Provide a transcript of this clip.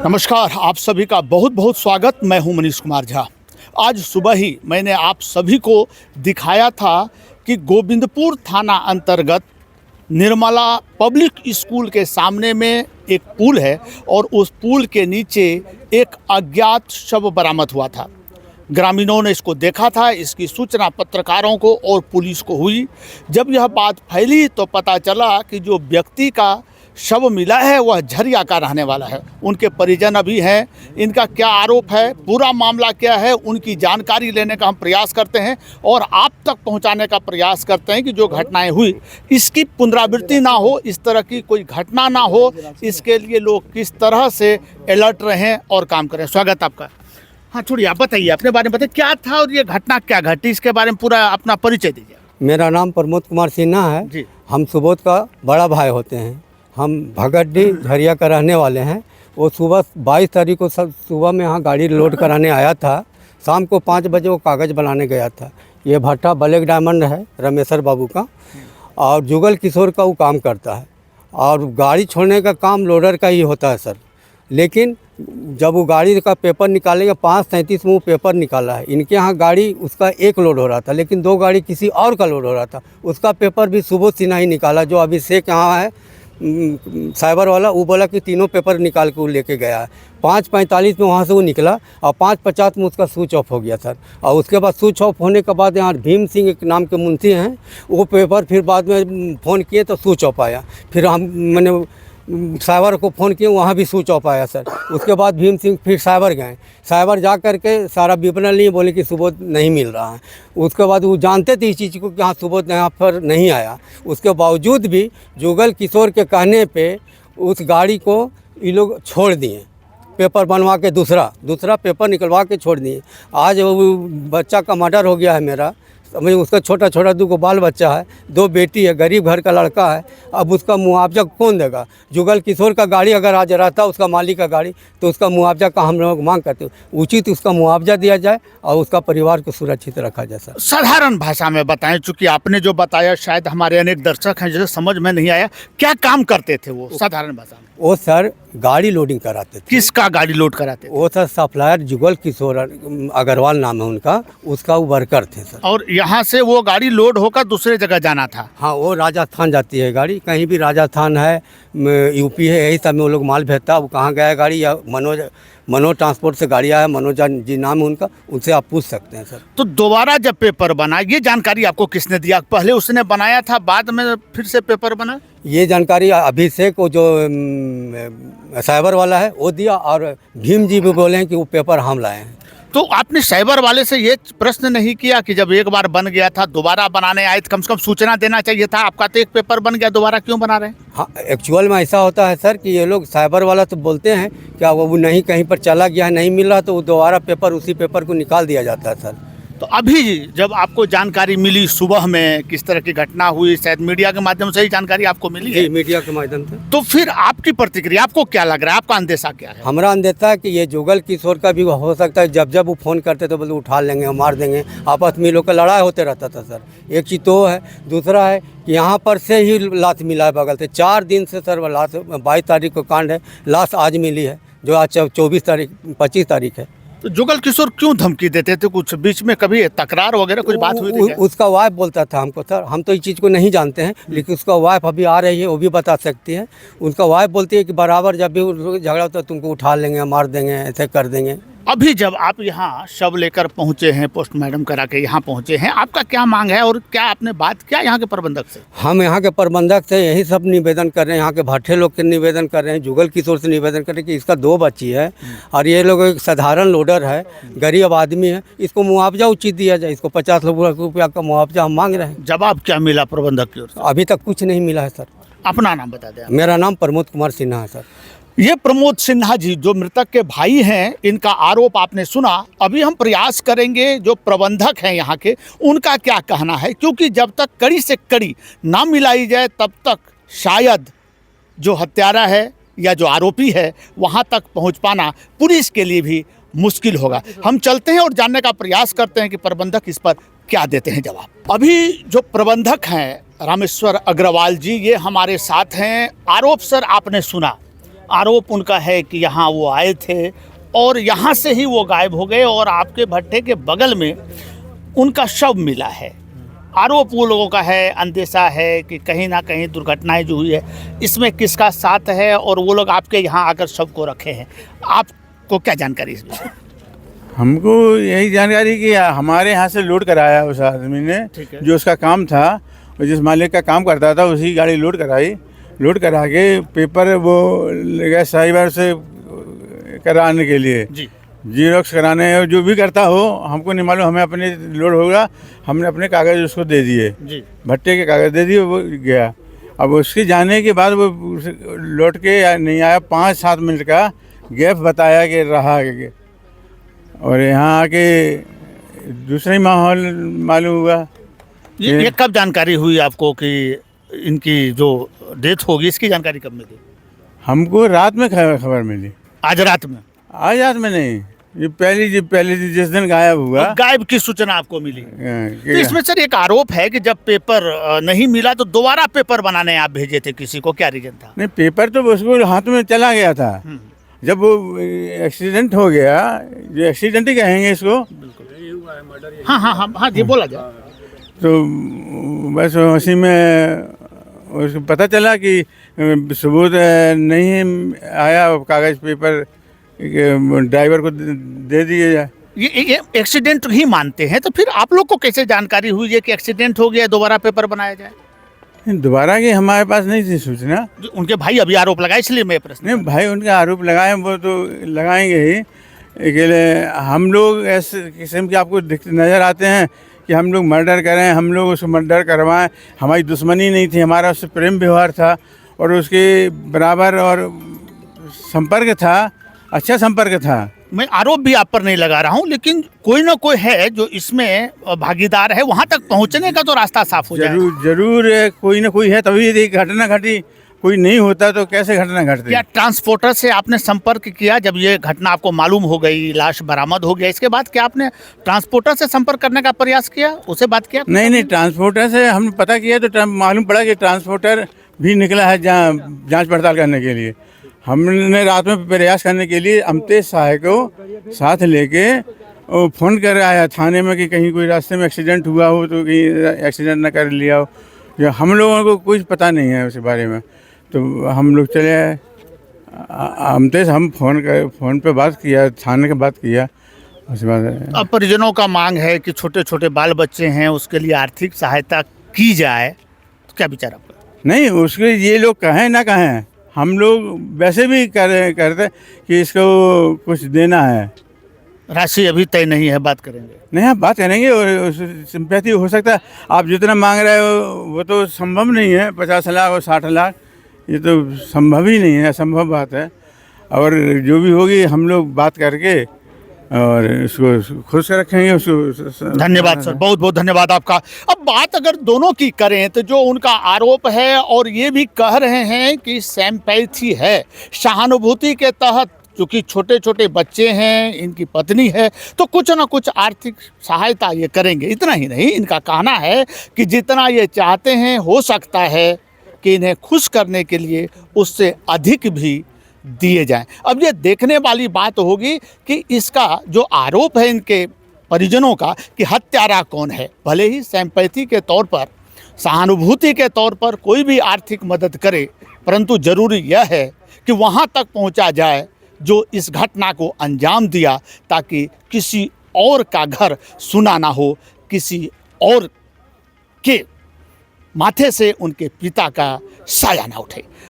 नमस्कार, आप सभी का बहुत बहुत स्वागत। मैं हूं मनीष कुमार झा। आज सुबह ही मैंने आप सभी को दिखाया था कि गोविंदपुर थाना अंतर्गत निर्मला पब्लिक स्कूल के सामने में एक पुल है और उस पुल के नीचे एक अज्ञात शव बरामद हुआ था। ग्रामीणों ने इसको देखा था, इसकी सूचना पत्रकारों को और पुलिस को हुई। जब यह बात फैली तो पता चला कि जो व्यक्ति का शव मिला है वह झरिया का रहने वाला है। उनके परिजन अभी हैं, इनका क्या आरोप है, पूरा मामला क्या है, उनकी जानकारी लेने का हम प्रयास करते हैं और आप तक पहुंचाने का प्रयास करते हैं कि जो घटनाएं हुई इसकी पुनरावृत्ति ना हो, इस तरह की कोई घटना ना हो, इसके लिए लोग किस तरह से अलर्ट रहें और काम करें। स्वागत आपका। हाँ, छोड़िए, आप बताइए, अपने बारे में बताइए, क्या था और ये घटना क्या घटी, इसके बारे में पूरा अपना परिचय दीजिए। मेरा नाम प्रमोद कुमार सिन्हा है जी। हम सुबोध का बड़ा भाई होते हैं। हम भगतडी झरिया का रहने वाले हैं। वो सुबह 22 तारीख को सुबह में यहाँ गाड़ी लोड कराने आया था। शाम को 5 बजे वो कागज़ बनाने गया था। ये भट्टा ब्लैक डायमंड है रमेश्वर बाबू का, और जुगल किशोर का वो काम करता है। और गाड़ी छोड़ने का काम लोडर का ही होता है सर। लेकिन जब वो गाड़ी का पेपर निकालेंगे, 5:37 में वो पेपर निकाला है। इनके यहाँ गाड़ी उसका एक लोड हो रहा था, लेकिन 2 गाड़ी किसी और का लोड हो रहा था। उसका पेपर भी सुबोध सिन्हा ही निकाला। जो अभिषेक यहाँ है साइबर वाला, वो बोला कि तीनों पेपर निकाल के वो लेके गया है। 5:45 में वहाँ से वो निकला और 5:50 में उसका स्विच ऑफ हो गया सर। और उसके बाद स्विच ऑफ होने के बाद यहाँ भीम सिंह एक नाम के मुंशी हैं, वो पेपर फिर बाद में फ़ोन किए तो स्विच ऑफ आया। फिर मैंने साइबर को फ़ोन किए, वहाँ भी स्विच ऑफ आया सर। उसके बाद भीम सिंह फिर साइबर गए। साइबर जा कर के सारा विवरण लिए, बोले कि सुबोध नहीं मिल रहा है। उसके बाद वो जानते थे इस चीज़ को कि हाँ सुबोध यहाँ पर नहीं आया। उसके बावजूद भी जुगल किशोर के कहने पे उस गाड़ी को ये लोग छोड़ दिए, पेपर बनवा के दूसरा पेपर निकलवा के छोड़ दिए। आज वो बच्चा का मर्डर हो गया है मेरा। समझ, उसका छोटा 2 बाल बच्चा है, 2 बेटी है, गरीब घर का लड़का है। अब उसका मुआवजा कौन देगा? जुगल किशोर का गाड़ी अगर आज रहता, उसका मालिक का गाड़ी, तो उसका मुआवजा का हम लोग मांग करते हैं। उचित उसका मुआवजा दिया जाए और उसका परिवार को सुरक्षित रखा जाए सर। साधारण भाषा में बताएं, चूंकि आपने जो बताया शायद हमारे अनेक दर्शक हैं जैसे समझ में नहीं आया। क्या काम करते थे वो साधारण भाषा में? वो सर गाड़ी लोडिंग कराते थे। किसका गाड़ी लोड कराते थे? वो सर सप्लायर जुगल किशोर अग्रवाल नाम है उनका, उसका वो वर्कर थे सर। और यहाँ से वो गाड़ी लोड होकर दूसरे जगह जाना था? हाँ, वो राजस्थान जाती है गाड़ी, कहीं भी राजस्थान है, यूपी है, यही सब में वो लोग माल भेजता है। वो कहाँ गया गाड़ी, या मनोज ट्रांसपोर्ट से गाड़ी आया, मनोज जी नाम है उनका, उनसे आप पूछ सकते हैं सर। तो दोबारा जब पेपर बना, ये जानकारी आपको किसने दिया? पहले उसने बनाया था, बाद में फिर से पेपर बना? ये जानकारी अभिषेक को जो साइबर वाला है वो दिया, और भीम जी भी बोले हैं कि वो पेपर हम लाए हैं। तो आपने साइबर वाले से ये प्रश्न नहीं किया कि जब एक बार बन गया था दोबारा बनाने आए तो कम से कम सूचना देना चाहिए था? आपका तो एक पेपर बन गया, दोबारा क्यों बना रहे हैं? हाँ, एक्चुअल में ऐसा होता है सर कि ये लोग साइबर वाला तो बोलते हैं क्या वो नहीं कहीं पर चला गया है, नहीं मिल रहा, तो वो दोबारा पेपर उसी पेपर को निकाल दिया जाता है सर। तो अभी जब आपको जानकारी मिली सुबह में किस तरह की घटना हुई, शायद मीडिया के माध्यम से ही जानकारी आपको मिली है? जी, मीडिया के माध्यम से। तो फिर आपकी प्रतिक्रिया, आपको क्या लग रहा है, आपका अंदेशा क्या है? हमारा अंदेशा है कि ये जुगल किशोर का भी हो सकता है। जब वो फ़ोन करते तो बोले उठा लेंगे, मार देंगे। आपस में लोग का लड़ाई होते रहता था सर। एक चीज़ तो है, दूसरा है कि यहाँ पर से ही लाश मिला है बगल से। 4 दिन से सर लाश, 22 तारीख को कांड है, लाश आज मिली है, जो आज 25 तारीख है। तो जुगल किशोर क्यों धमकी देते थे? कुछ बीच में कभी तकरार वगैरह कुछ बात हुई थी क्या? उसका वाइफ बोलता था हमको सर, हम तो इस चीज़ को नहीं जानते हैं, लेकिन उसका वाइफ अभी आ रही है, वो भी बता सकती है। उनका वाइफ बोलती है कि बराबर जब भी झगड़ा होता है तुमको उठा लेंगे, मार देंगे, ऐसे कर देंगे। अभी जब आप यहाँ शव लेकर पहुँचे हैं, पोस्टमार्टम करा के यहाँ पहुँचे हैं, आपका क्या मांग है और क्या आपने बात किया यहाँ के प्रबंधक से? हम यहाँ के प्रबंधक से यही सब निवेदन कर रहे हैं, यहाँ के भट्टे लोग के निवेदन कर रहे हैं, जुगल किशोर से निवेदन कर रहे हैं कि इसका 2 बच्ची है और ये लोग एक साधारण लोडर है, गरीब आदमी है, इसको मुआवजा उचित दिया जाए। इसको 50 लाख रुपया का मुआवजा हम मांग रहे हैं। जवाब क्या मिला प्रबंधक की ओर से? अभी तक कुछ नहीं मिला है सर। अपना नाम बता दें। मेरा नाम प्रमोद कुमार सिन्हा है सर। ये प्रमोद सिन्हा जी जो मृतक के भाई हैं, इनका आरोप आपने सुना। अभी हम प्रयास करेंगे जो प्रबंधक हैं यहाँ के, उनका क्या कहना है, क्योंकि जब तक कड़ी से कड़ी ना मिलाई जाए तब तक शायद जो हत्यारा है या जो आरोपी है वहाँ तक पहुँच पाना पुलिस के लिए भी मुश्किल होगा। हम चलते हैं और जानने का प्रयास करते हैं कि प्रबंधक इस पर क्या देते हैं जवाब। अभी जो प्रबंधक हैं रामेश्वर अग्रवाल जी, ये हमारे साथ हैं। आरोप सर आपने सुना, आरोप उनका है कि यहाँ वो आए थे और यहाँ से ही वो गायब हो गए और आपके भट्टे के बगल में उनका शव मिला है। आरोप वो लोगों का है, अंदेशा है कि कहीं ना कहीं दुर्घटनाएं जो हुई है इसमें किसका साथ है और वो लोग आपके यहाँ आकर शव को रखे हैं। आपको क्या जानकारी इस विषय? हमको यही जानकारी कि हमारे यहाँ से लोड कराया उस आदमी ने, ठीक है। जो उसका काम था और जिस मालिक का काम करता था उसी गाड़ी लोड कराई। लोड करा के पेपर वो ले गया साहिबार से कराने के लिए, जी जीरोक्स कराने, और जो भी करता हो हमको नहीं मालूम। हमें अपने लोड होगा, हमने अपने कागज़ उसको दे दिए, जी भट्टे के कागज़ दे दिए, वो गया। अब उसके जाने के बाद वो लौट के नहीं आया। 5-7 मिनट का गैप बताया कि रहा, और यहाँ आके दूसरा ही माहौल मालूम हुआ। ये कब जानकारी हुई आपको कि इनकी जो डेथ होगी, इसकी जानकारी कब मिली? हमको रात में खबर मिली। आज रात में? आज रात में नहीं, ये पहले जिस दिन गायब हुआ। और गायब की सूचना आपको मिली? कि तो इसमें सर एक आरोप है कि जब पेपर नहीं मिला तो दोबारा पेपर बनाने आप भेजे थे किसी को, क्या रीजन था? नहीं, पेपर तो उसको हाथ में चला गया था। जब वो एक्सीडेंट हो गया, जो एक्सीडेंट ही कहेंगे इसको, हाँ हाँ हाँ हाँ जी, बोला जाए। तो बस उसी में उसको पता चला कि सबूत नहीं आया, कागज़ पेपर ड्राइवर को दे दिए जाए। ये एक्सीडेंट ही मानते हैं, तो फिर आप लोग को कैसे जानकारी हुई है कि एक्सीडेंट हो गया, दोबारा पेपर बनाया जाए? दोबारा की हमारे पास नहीं थी सूचना। उनके भाई अभी आरोप लगाए, इसलिए मैं प्रश्न। नहीं, भाई उनका आरोप लगाए, वो तो लगाएंगे ही। अकेले हम लोग ऐसे किस्म के आपको नज़र आते हैं कि हम लोग मर्डर करें, हम लोग उसको मर्डर करवाएं। हमारी दुश्मनी नहीं थी, हमारा उससे प्रेम व्यवहार था और उसके बराबर और संपर्क था, अच्छा संपर्क था। मैं आरोप भी आप पर नहीं लगा रहा हूँ, लेकिन कोई ना कोई है जो इसमें भागीदार है, वहां तक पहुंचने का तो रास्ता साफ हो जाए। जरूर कोई ना कोई है, तभी ये घटना घटी। कोई नहीं होता तो कैसे घटना घटती? क्या ट्रांसपोर्टर से आपने संपर्क किया जब ये घटना आपको मालूम हो गई, लाश बरामद हो गया, इसके बाद क्या आपने ट्रांसपोर्टर से संपर्क करने का प्रयास किया, उसे बात किया? नहीं, ट्रांसपोर्टर से हमने पता किया तो मालूम पड़ा कि ट्रांसपोर्टर भी निकला है जांच पड़ताल करने के लिए। हमने रात में प्रयास करने के लिए अमतेज साहे को साथ लेके फ़ोन कर आया थाने में कि कहीं कोई रास्ते में एक्सीडेंट हुआ हो तो कहीं एक्सीडेंट न कर लिया हो। या हम लोगों को कुछ पता नहीं है उसके बारे में, तो हम लोग चले आए अमतेज। हम फ़ोन पे बात किया, थाने के बात किया, उसके बाद। अब परिजनों का मांग है कि छोटे छोटे बाल बच्चे हैं, उसके लिए आर्थिक सहायता की जाए, तो क्या विचार आपका? नहीं, उसके ये लोग कहें ना कहें, हम लोग वैसे भी करते कि इसको कुछ देना है। राशि अभी तय नहीं है, बात करेंगे? नहीं, आप बात करेंगे और सिंपैथी हो सकता है। आप जितना मांग रहे हो वो तो संभव नहीं है, 50 लाख और 60 लाख, ये तो संभव ही नहीं है, असंभव बात है। और जो भी होगी हम लोग बात करके और इसको खुश रखेंगे उसको। धन्यवाद सर, बहुत बहुत धन्यवाद आपका। अब बात अगर दोनों की करें तो जो उनका आरोप है और ये भी कह रहे हैं कि सिंपैथी है, सहानुभूति के तहत, क्योंकि छोटे छोटे बच्चे हैं, इनकी पत्नी है, तो कुछ ना कुछ आर्थिक सहायता ये करेंगे। इतना ही नहीं, इनका कहना है कि जितना ये चाहते हैं हो सकता है कि इन्हें खुश करने के लिए उससे अधिक भी दिए जाएं। अब ये देखने वाली बात होगी कि इसका जो आरोप है इनके परिजनों का कि हत्यारा कौन है, भले ही सिंपैथी के तौर पर, सहानुभूति के तौर पर कोई भी आर्थिक मदद करे, परंतु ज़रूरी यह है कि वहाँ तक पहुँचा जाए जो इस घटना को अंजाम दिया, ताकि किसी और का घर सुना ना हो, किसी और के माथे से उनके पिता का साया ना उठे।